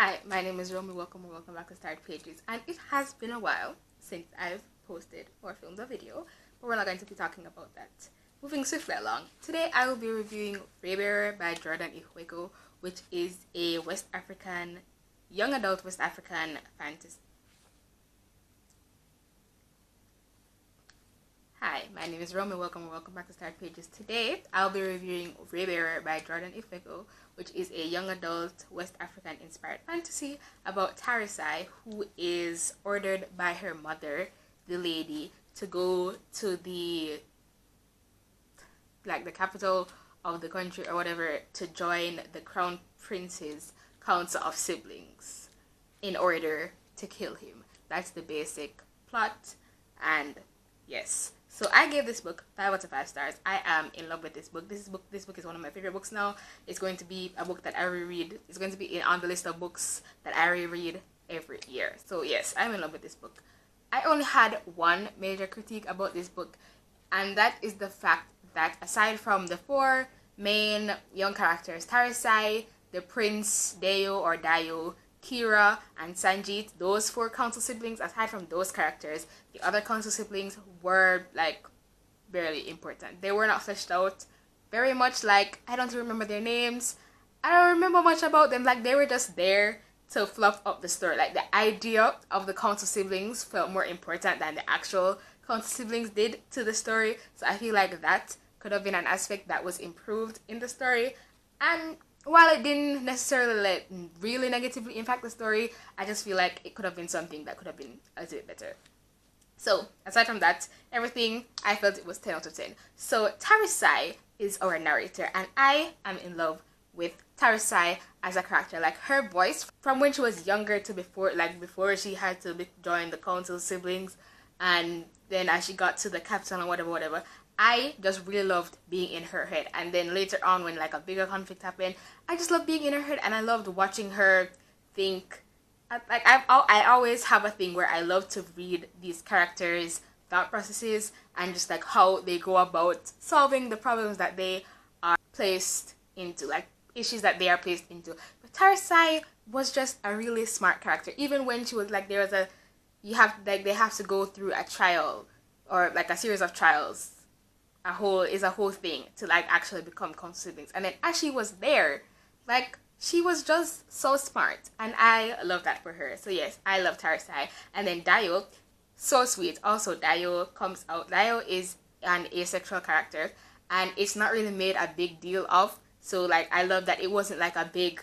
Hi, my name is Romy. Welcome or welcome back to Start Pages. And it has been a while since I've posted or filmed a video, but we're not going to be talking about that. Moving swiftly along, today I will be reviewing RayBearer by Jordan Ihuego, which is a young adult West African fantasy. Hi, my name is Romy. Welcome or welcome back to Start Pages. Today, I'll be reviewing RayBearer by Jordan Ihuego, which is a young adult West African inspired fantasy about Tarisai, who is ordered by her mother, the lady, to go to the capital of the country or whatever to join the crown prince's council of siblings in order to kill him. That's the basic plot, and yes. So I gave this book 5 out of 5 stars. I am in love with this book. This book is one of my favorite books now. It's going to be a book that I reread. It's going to be on the list of books that I reread every year. So yes, I'm in love with this book. I only had one major critique about this book, and that is the fact that aside from the 4 main young characters, Tarisai, the prince, Dayo, Kira, and Sanjit, those 4 council siblings, aside from those characters, the other council siblings were barely important. They were not fleshed out very much. I don't remember their names. I don't remember much about them. They were just there to fluff up the story. The idea of the council siblings felt more important than the actual council siblings did to the story. So I feel like that could have been an aspect that was improved in the story. And while it didn't necessarily really negatively impact the story, I just feel like it could have been something that could have been a little bit better. So aside from that, everything, I felt it was 10 out of 10. So Tarisai is our narrator, and I am in love with Tarisai as a character. Her voice from when she was younger to before she had to join the council siblings, and then as she got to the capital and whatever, I just really loved being in her head. And then later on, when a bigger conflict happened, I just loved being in her head, and I loved watching her think. I always have a thing where I love to read these characters' thought processes and just how they go about solving the problems that they are placed into, issues that they are placed into. But Tarisai was just a really smart character. Even when she was they have to go through a trial or a series of trials. A whole thing to actually become council siblings, and then as she was there, she was just so smart, and I love that for her. So yes, I love Tarisai. And then Dayo, so sweet. Also, Dayo comes out. Dayo is an asexual character, and it's not really made a big deal of. So I love that it wasn't a big,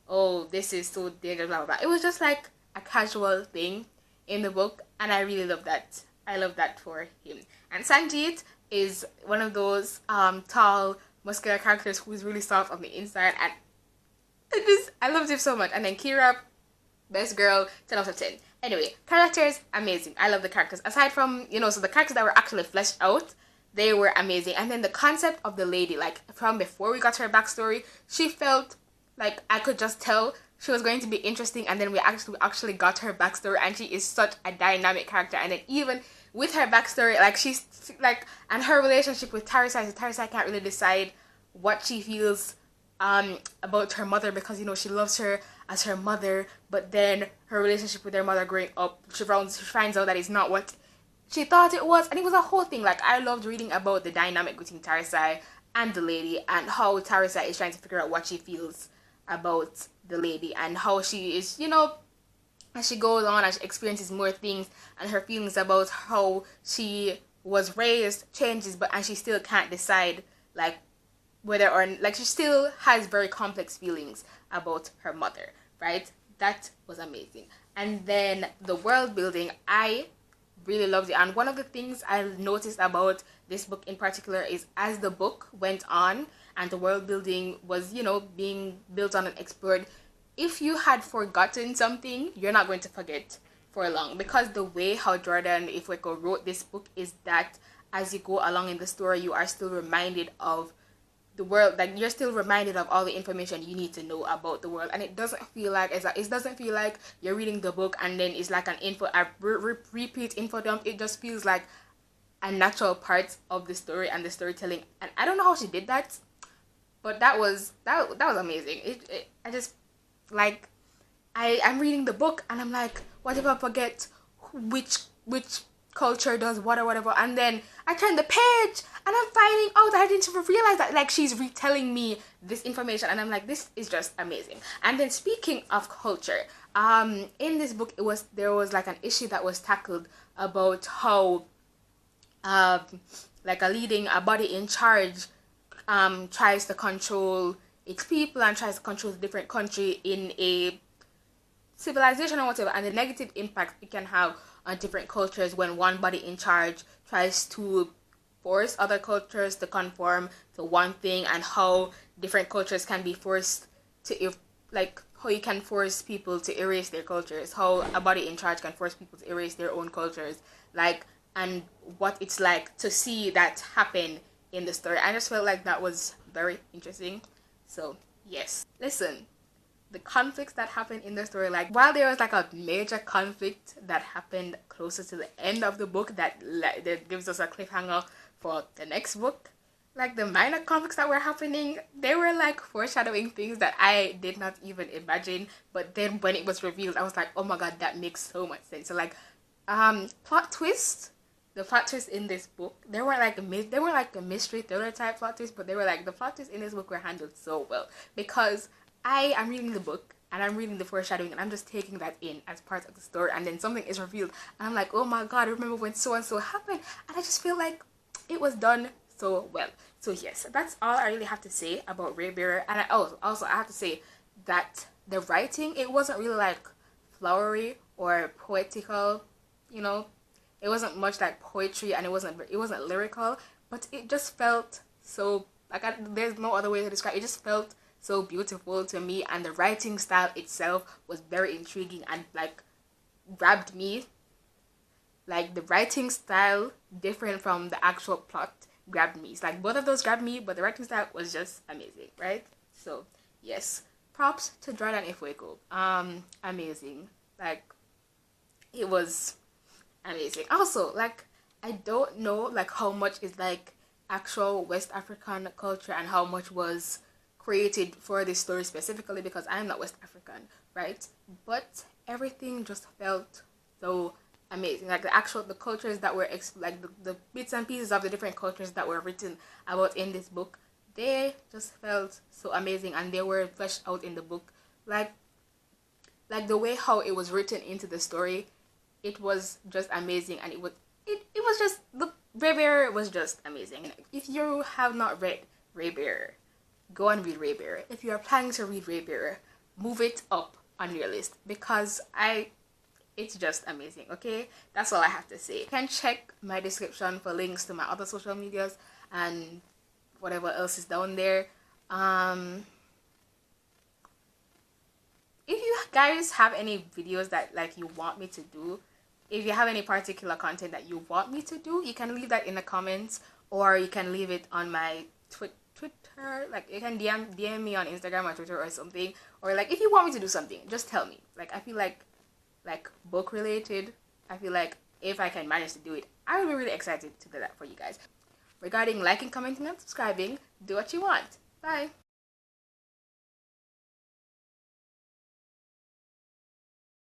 oh, this is so dangerous, blah blah blah. It was just a casual thing in the book, and I really love that. I love that for him. And Sanjit is one of those tall, muscular characters who is really soft on the inside, and I loved him so much. And then Kira, best girl, 10 out of 10. Anyway, characters, amazing. I love the characters. Aside from, so the characters that were actually fleshed out, they were amazing. And then the concept of the lady, from before we got her backstory, she felt I could just tell she was going to be interesting, and then we actually got her backstory, and she is such a dynamic character. And then even with her backstory, she's and her relationship with Tarisai, Tarisai can't really decide what she feels about her mother, because she loves her as her mother, but then her relationship with her mother growing up, she finds out that it's not what she thought it was, and it was a whole thing. I loved reading about the dynamic between Tarisai and the lady, and how Tarisai is trying to figure out what she feels about the lady, and how she is, as she goes on, as she experiences more things, and her feelings about how she was raised changes, and she still can't decide whether or she still has very complex feelings about her mother, right? That was amazing. And then the world building, I really loved it. And one of the things I noticed about this book in particular is as the book went on and the world building was, being built on and explored, if you had forgotten something, you're not going to forget for long, because the way how Jordan Ihuego wrote this book is that as you go along in the story, you are still reminded of the world, you're still reminded of all the information you need to know about the world, and it doesn't feel like you're reading the book and then it's a repeat info dump. It just feels like a natural part of the story and the storytelling, and I don't know how she did that, but that was amazing. I just I'm reading the book and I'm like, what if I forget which culture does what or whatever, and then I turn the page and I'm finding out that I didn't even realize that, like, she's retelling me this information, and I'm like, this is just amazing. And then speaking of culture, in this book there was like an issue that was tackled about how like a body in charge tries to control its people and tries to control a different country in a civilization or whatever, and the negative impact it can have on different cultures when one body in charge tries to force other cultures to conform to one thing, and how different cultures can be forced to, like, how you can force people to erase their cultures, how a body in charge can force people to erase their own cultures, like, and what it's like to see that happen in the story. I just felt like that was very interesting. So yes, listen, the conflicts that happened in the story, like, while there was like a major conflict that happened closer to the end of the book that gives us a cliffhanger for the next book, like, the minor conflicts that were happening, they were like foreshadowing things that I did not even imagine, but then when it was revealed, I was like, oh my god, that makes so much sense. So like, plot twist, the plot twists in this book, they were like a mystery thriller type plot twist, but they were like, the plot twists in this book were handled so well, because I am reading the book and I'm reading the foreshadowing and I'm just taking that in as part of the story, and then something is revealed and I'm like, oh my god, I remember when so and so happened, and I just feel like it was done so well. So yes, that's all I really have to say about RayBearer. And I also I have to say that the writing, it wasn't really like flowery or poetical, you know. It wasn't much like poetry, and it wasn't lyrical, but it just felt so, like, there's no other way to describe it. It just felt so beautiful to me, and the writing style itself was very intriguing and like grabbed me. Like, the writing style, different from the actual plot, grabbed me. It's like both of those grabbed me, but the writing style was just amazing, right? So yes, props to Jordan Ifueko. Amazing. Like, it was amazing. Also, like, I don't know like how much is like actual West African culture and how much was created for this story specifically, because I'm not West African, right? But everything just felt so amazing. Like, the cultures that were the bits and pieces of the different cultures that were written about in this book, they just felt so amazing, and they were fleshed out in the book. Like the way how it was written into the story, it was just amazing, and it was just, the RayBearer was just amazing. If you have not read RayBearer, go and read RayBearer. If you are planning to read RayBearer, move it up on your list, because it's just amazing. Okay, that's all I have to say. You can check my description for links to my other social medias and whatever else is down there. If you guys have any videos that like you want me to do, if you have any particular content that you want me to do, you can leave that in the comments, or you can leave it on my Twitter. Like, you can DM me on Instagram or Twitter or something, or like, if you want me to do something, just tell me. Like, I feel like book related, I feel like if I can manage to do it, I would be really excited to do that for you guys. Regarding liking, commenting, and subscribing, do what you want. Bye.